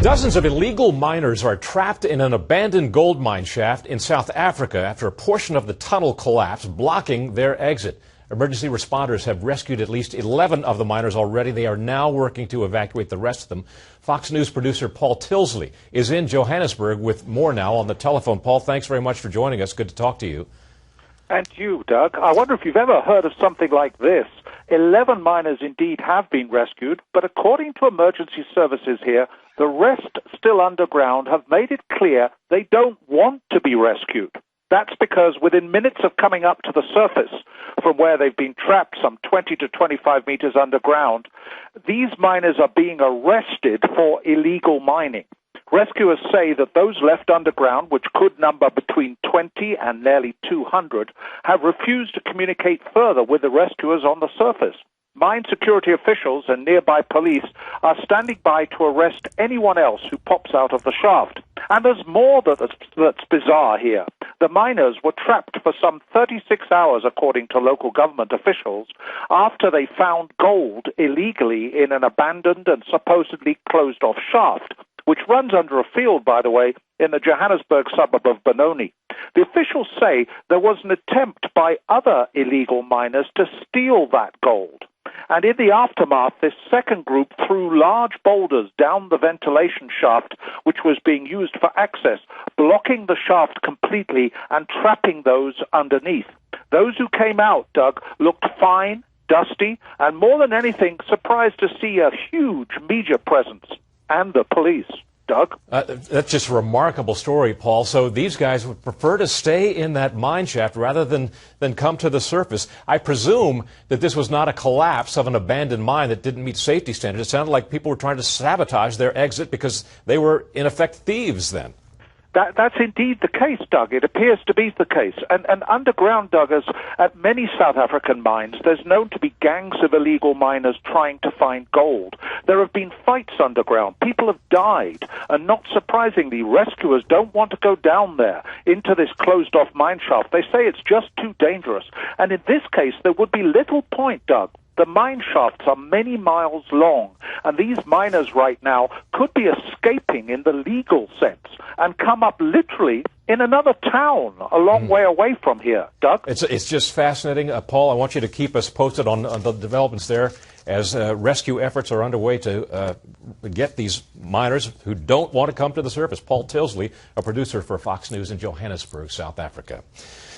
Dozens of illegal miners are trapped in an abandoned gold mine shaft in South Africa after a portion of the tunnel collapsed, blocking their exit. Emergency responders have rescued at least 11 of the miners already. They are now working to evacuate the rest of them. Fox News producer Paul Tilsley is in Johannesburg with more now on the telephone. Paul, thanks very much for joining us. Good to talk to you. And you, Doug. I wonder if you've ever heard of something like this. 11 miners indeed have been rescued, but according to emergency services here, the rest still underground have made it clear they don't want to be rescued. That's because within minutes of coming up to the surface from where they've been trapped some 20 to 25 meters underground, these miners are being arrested for illegal mining. Rescuers say that those left underground, which could number between 20 and nearly 200, have refused to communicate further with the rescuers on the surface. Mine security officials and nearby police are standing by to arrest anyone else who pops out of the shaft. And there's more that's bizarre here. The miners were trapped for some 36 hours, according to local government officials, after they found gold illegally in an abandoned and supposedly closed-off shaft, which runs under a field, by the way, in the Johannesburg suburb of Benoni. The officials say there was an attempt by other illegal miners to steal that gold. And in the aftermath, this second group threw large boulders down the ventilation shaft, which was being used for access, blocking the shaft completely and trapping those underneath. Those who came out, Doug, looked fine, dusty, and more than anything, surprised to see a huge media presence and the police. Doug? That's just a remarkable story, Paul. So these guys would prefer to stay in that mine shaft rather than come to the surface. I presume that this was not a collapse of an abandoned mine that didn't meet safety standards. It sounded like people were trying to sabotage their exit because they were, in effect, thieves then. That's indeed the case, Doug. It appears to be the case. And underground, Doug, as at many South African mines, there's known to be gangs of illegal miners trying to find gold. There have been fights underground. People have died. And not surprisingly, rescuers don't want to go down there into this closed-off mine shaft. They say it's just too dangerous. And in this case, there would be little point, Doug. The mine shafts are many miles long, and these miners right now could be escaping in the legal sense and come up literally in another town a long way away from here. Doug? It's just fascinating. Paul, I want you to keep us posted on the developments there as rescue efforts are underway to get these miners who don't want to come to the surface. Paul Tilsley, a producer for Fox News in Johannesburg, South Africa.